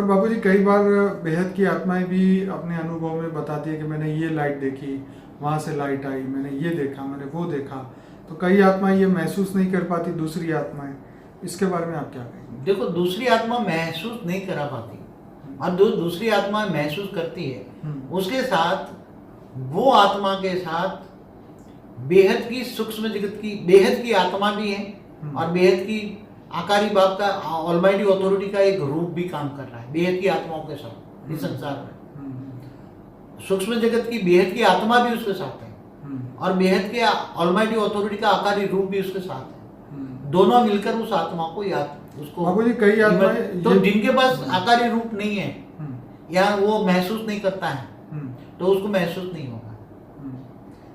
बाबूजी कई बार बेहद की आत्माएं भी अपने अनुभव में बताती है कि मैंने ये लाइट देखी, वहाँ से लाइट आई, मैंने ये देखा, मैंने वो देखा। तो कई आत्माएं ये महसूस नहीं कर पाती, दूसरी आत्माएं, इसके बारे में आप क्या कहेंगे? देखो, दूसरी आत्मा महसूस नहीं करा पाती और दूसरी आत्मा महसूस करती है, उसके साथ वो आत्मा के साथ बेहद की सूक्ष्म जगत की बेहद की आत्मा भी है और बेहद की आकारी बाप का ऑलमाइटी अथॉरिटी का एक रूप भी काम कर रहा है बेहद की आत्माओं के साथ इस संसार में। सूक्ष्म जगत की बेहद की आत्मा भी उसके साथ है और बेहद के ऑलमाइटी अथॉरिटी का आकारी रूप भी उसके साथ है। दोनों मिलकर उस आत्मा को याद उसको कई आत्माएं तो जिनके पास आकारी रूप नहीं है या वो महसूस नहीं करता है तो उसको महसूस नहीं होगा,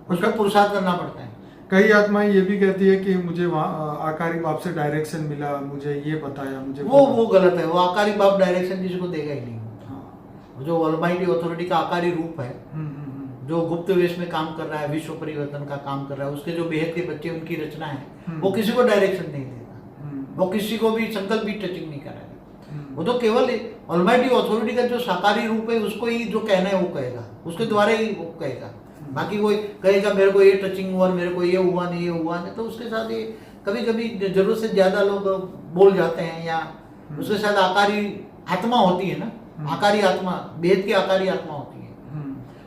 उसका पुरुषार्थ करना पड़ता है। कई आत्माएं ये भी कहती है कि मुझे वहाँ आकारी बाप से डायरेक्शन मिला, मुझे ये बताया, मुझे वो गलत है। वो आकारी बाप डायरेक्शन किसी को देगा ही नहीं। हाँ। जो ऑलमाइटी अथॉरिटी का आकारी रूप है, जो गुप्त वेश में काम कर रहा है, विश्व परिवर्तन का काम कर रहा है, उसके जो बेहद के बच्चे उनकी रचना है, वो किसी को डायरेक्शन नहीं देगा, वो किसी को भी संकल्प भी टचिंग नहीं कराएगा। वो तो केवल ऑलमाइटी अथॉरिटी का जो साकारी रूप है उसको ही जो कहना है वो कहेगा, उसके द्वारा ही वो कहेगा। बाकी कोई कहेगा मेरे को ये टचिंग हुआ, मेरे को ये हुआ नहीं, ये हुआ नहीं, तो उसके साथ ये कभी कभी जरूरत से ज्यादा लोग बोल जाते हैं या उसके साथ आकारी आत्मा होती है ना, आकारी आत्मा, बेहद की आकारी आत्मा होती है,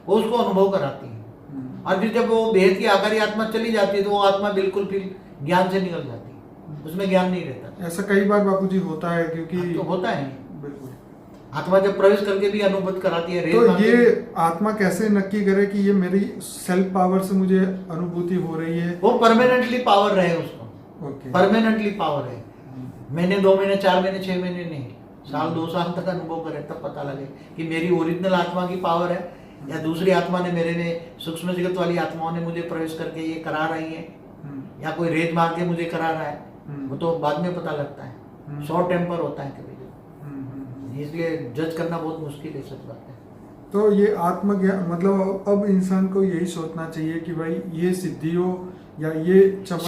वो उसको अनुभव कराती है। और फिर जब वो बेहद की आकारी आत्मा चली जाती है तो वो आत्मा बिल्कुल फिर ज्ञान से निकल जाती है, उसमें ज्ञान नहीं रहता। ऐसा कई बार बापूजी होता है, क्योंकि तो होता है बिल्कुल आत्मा जब प्रवेश करके भी अनुभव कराती है। तो ये आत्मा कैसे नक्की करे कि ये मेरी सेल्फ पावर से मुझे अनुभूति हो रही है? वो परमानेंटली पावर रहे उसको, परमानेंटली पावर है। महीने 2 महीने 4 महीने 6 महीने नहीं, साल 2 साल तक अनुभव करे तब पता लगे कि मेरी ओरिजिनल आत्मा की पावर है या दूसरी आत्मा ने मेरे में सूक्ष्म जगत वाली आत्माओं ने मुझे प्रवेश करके ये करा रही है या कोई रेत मार के मुझे करा रहा है। वो तो बाद में पता लगता है, शॉर्ट टेम्पर होता है कभी, इसलिए जज करना बहुत मुश्किल है, सच बात है। तो ये आत्मज्ञान मतलब अब इंसान को यही सोचना चाहिए कि भाई ये सिद्धियों या ये